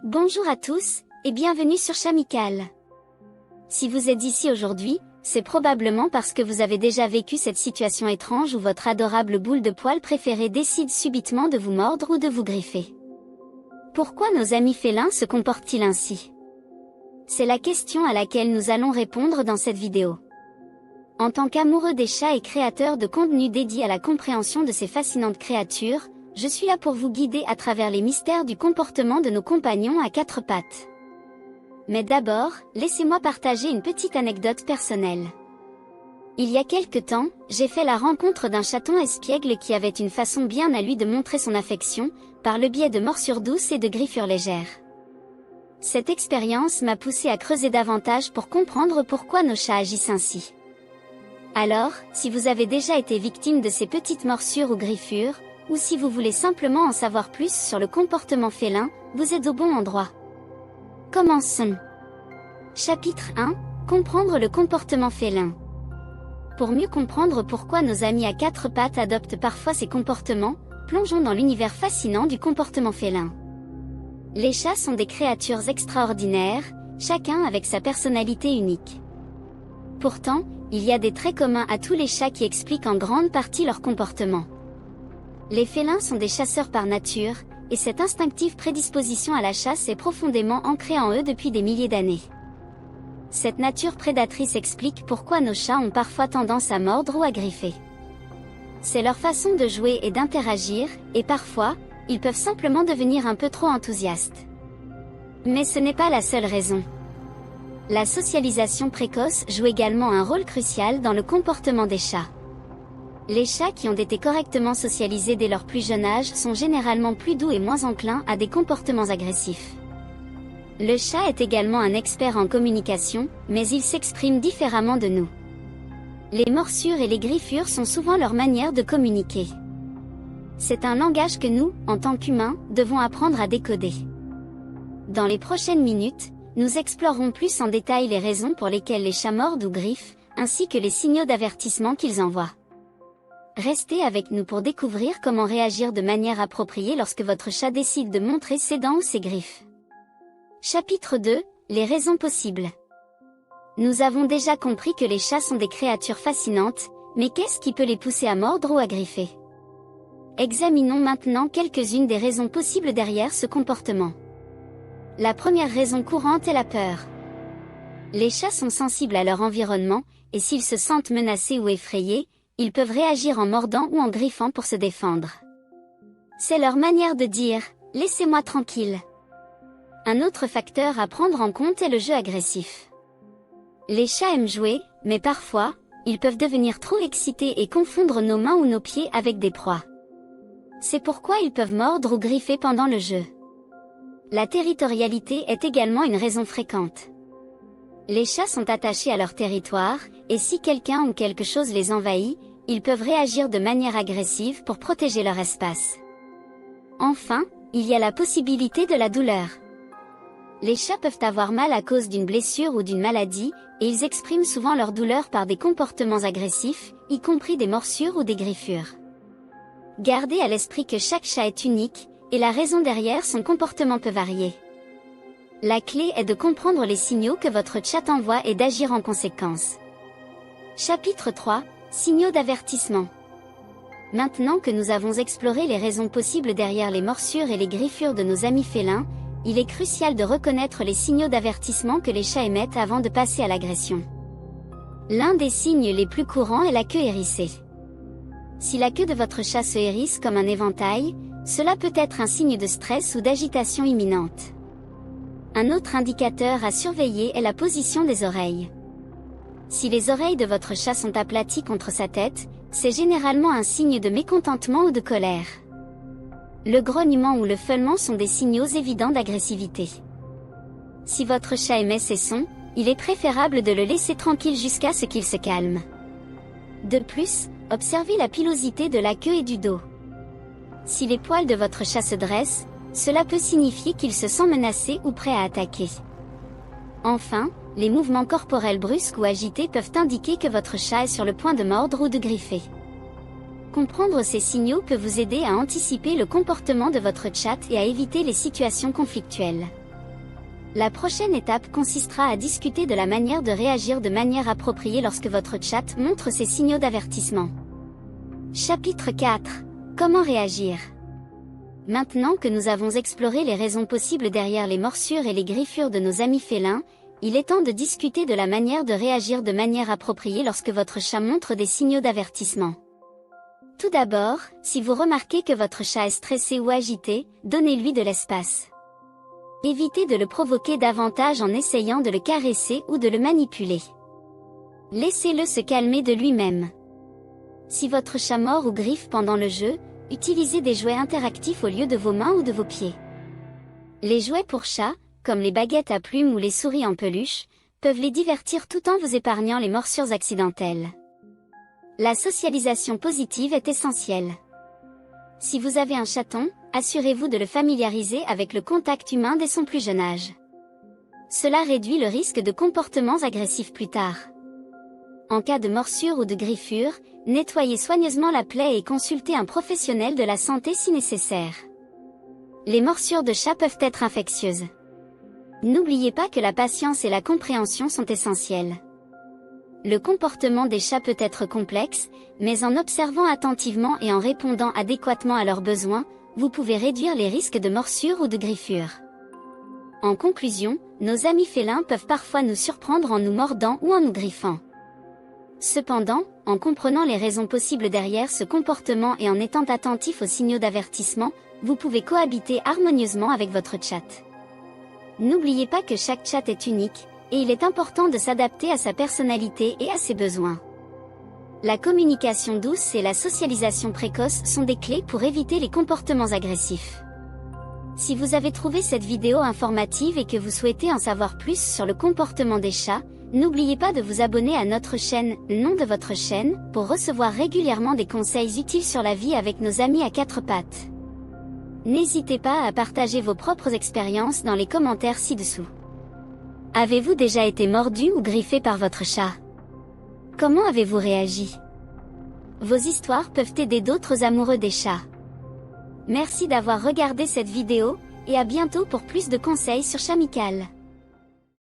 Bonjour à tous, et bienvenue sur Chamical. Si vous êtes ici aujourd'hui, c'est probablement parce que vous avez déjà vécu cette situation étrange où votre adorable boule de poil préférée décide subitement de vous mordre ou de vous griffer. Pourquoi nos amis félins se comportent-ils ainsi? C'est la question à laquelle nous allons répondre dans cette vidéo. En tant qu'amoureux des chats et créateur de contenu dédié à la compréhension de ces fascinantes créatures, je suis là pour vous guider à travers les mystères du comportement de nos compagnons à quatre pattes. Mais d'abord, laissez-moi partager une petite anecdote personnelle. Il y a quelque temps, j'ai fait la rencontre d'un chaton espiègle qui avait une façon bien à lui de montrer son affection, par le biais de morsures douces et de griffures légères. Cette expérience m'a poussé à creuser davantage pour comprendre pourquoi nos chats agissent ainsi. Alors, si vous avez déjà été victime de ces petites morsures ou griffures, ou si vous voulez simplement en savoir plus sur le comportement félin, vous êtes au bon endroit. Commençons. Chapitre 1. Comprendre le comportement félin. Pour mieux comprendre pourquoi nos amis à quatre pattes adoptent parfois ces comportements, plongeons dans l'univers fascinant du comportement félin. Les chats sont des créatures extraordinaires, chacun avec sa personnalité unique. Pourtant, il y a des traits communs à tous les chats qui expliquent en grande partie leur comportement. Les félins sont des chasseurs par nature, et cette instinctive prédisposition à la chasse est profondément ancrée en eux depuis des milliers d'années. Cette nature prédatrice explique pourquoi nos chats ont parfois tendance à mordre ou à griffer. C'est leur façon de jouer et d'interagir, et parfois, ils peuvent simplement devenir un peu trop enthousiastes. Mais ce n'est pas la seule raison. La socialisation précoce joue également un rôle crucial dans le comportement des chats. Les chats qui ont été correctement socialisés dès leur plus jeune âge sont généralement plus doux et moins enclins à des comportements agressifs. Le chat est également un expert en communication, mais il s'exprime différemment de nous. Les morsures et les griffures sont souvent leur manière de communiquer. C'est un langage que nous, en tant qu'humains, devons apprendre à décoder. Dans les prochaines minutes, nous explorerons plus en détail les raisons pour lesquelles les chats mordent ou griffent, ainsi que les signaux d'avertissement qu'ils envoient. Restez avec nous pour découvrir comment réagir de manière appropriée lorsque votre chat décide de montrer ses dents ou ses griffes. Chapitre 2. Les raisons possibles. Nous avons déjà compris que les chats sont des créatures fascinantes, mais qu'est-ce qui peut les pousser à mordre ou à griffer? Examinons maintenant quelques-unes des raisons possibles derrière ce comportement. La première raison courante est la peur. Les chats sont sensibles à leur environnement, et s'ils se sentent menacés ou effrayés, ils peuvent réagir en mordant ou en griffant pour se défendre. C'est leur manière de dire « laissez-moi tranquille ». Un autre facteur à prendre en compte est le jeu agressif. Les chats aiment jouer, mais parfois, ils peuvent devenir trop excités et confondre nos mains ou nos pieds avec des proies. C'est pourquoi ils peuvent mordre ou griffer pendant le jeu. La territorialité est également une raison fréquente. Les chats sont attachés à leur territoire, et si quelqu'un ou quelque chose les envahit, ils peuvent réagir de manière agressive pour protéger leur espace. Enfin, il y a la possibilité de la douleur. Les chats peuvent avoir mal à cause d'une blessure ou d'une maladie, et ils expriment souvent leur douleur par des comportements agressifs, y compris des morsures ou des griffures. Gardez à l'esprit que chaque chat est unique, et la raison derrière son comportement peut varier. La clé est de comprendre les signaux que votre chat envoie et d'agir en conséquence. Chapitre 3. Signaux d'avertissement. Maintenant que nous avons exploré les raisons possibles derrière les morsures et les griffures de nos amis félins, il est crucial de reconnaître les signaux d'avertissement que les chats émettent avant de passer à l'agression. L'un des signes les plus courants est la queue hérissée. Si la queue de votre chat se hérisse comme un éventail, cela peut être un signe de stress ou d'agitation imminente. Un autre indicateur à surveiller est la position des oreilles. Si les oreilles de votre chat sont aplaties contre sa tête, c'est généralement un signe de mécontentement ou de colère. Le grognement ou le feulement sont des signaux évidents d'agressivité. Si votre chat émet ces sons, il est préférable de le laisser tranquille jusqu'à ce qu'il se calme. De plus, observez la pilosité de la queue et du dos. Si les poils de votre chat se dressent, cela peut signifier qu'il se sent menacé ou prêt à attaquer. Enfin, les mouvements corporels brusques ou agités peuvent indiquer que votre chat est sur le point de mordre ou de griffer. Comprendre ces signaux peut vous aider à anticiper le comportement de votre chat et à éviter les situations conflictuelles. La prochaine étape consistera à discuter de la manière de réagir de manière appropriée lorsque votre chat montre ces signaux d'avertissement. Chapitre 4. Comment réagir? Maintenant que nous avons exploré les raisons possibles derrière les morsures et les griffures de nos amis félins, il est temps de discuter de la manière de réagir de manière appropriée lorsque votre chat montre des signaux d'avertissement. Tout d'abord, si vous remarquez que votre chat est stressé ou agité, donnez-lui de l'espace. Évitez de le provoquer davantage en essayant de le caresser ou de le manipuler. Laissez-le se calmer de lui-même. Si votre chat mord ou griffe pendant le jeu, utilisez des jouets interactifs au lieu de vos mains ou de vos pieds. Les jouets pour chats, comme les baguettes à plumes ou les souris en peluche, peuvent les divertir tout en vous épargnant les morsures accidentelles. La socialisation positive est essentielle. Si vous avez un chaton, assurez-vous de le familiariser avec le contact humain dès son plus jeune âge. Cela réduit le risque de comportements agressifs plus tard. En cas de morsure ou de griffure, nettoyez soigneusement la plaie et consultez un professionnel de la santé si nécessaire. Les morsures de chat peuvent être infectieuses. N'oubliez pas que la patience et la compréhension sont essentielles. Le comportement des chats peut être complexe, mais en observant attentivement et en répondant adéquatement à leurs besoins, vous pouvez réduire les risques de morsure ou de griffure. En conclusion, nos amis félins peuvent parfois nous surprendre en nous mordant ou en nous griffant. Cependant, en comprenant les raisons possibles derrière ce comportement et en étant attentif aux signaux d'avertissement, vous pouvez cohabiter harmonieusement avec votre chat. N'oubliez pas que chaque chat est unique, et il est important de s'adapter à sa personnalité et à ses besoins. La communication douce et la socialisation précoce sont des clés pour éviter les comportements agressifs. Si vous avez trouvé cette vidéo informative et que vous souhaitez en savoir plus sur le comportement des chats, n'oubliez pas de vous abonner à notre chaîne, nom de votre chaîne, pour recevoir régulièrement des conseils utiles sur la vie avec nos amis à quatre pattes. N'hésitez pas à partager vos propres expériences dans les commentaires ci-dessous. Avez-vous déjà été mordu ou griffé par votre chat? Comment avez-vous réagi? Vos histoires peuvent aider d'autres amoureux des chats. Merci d'avoir regardé cette vidéo, et à bientôt pour plus de conseils sur Chamical.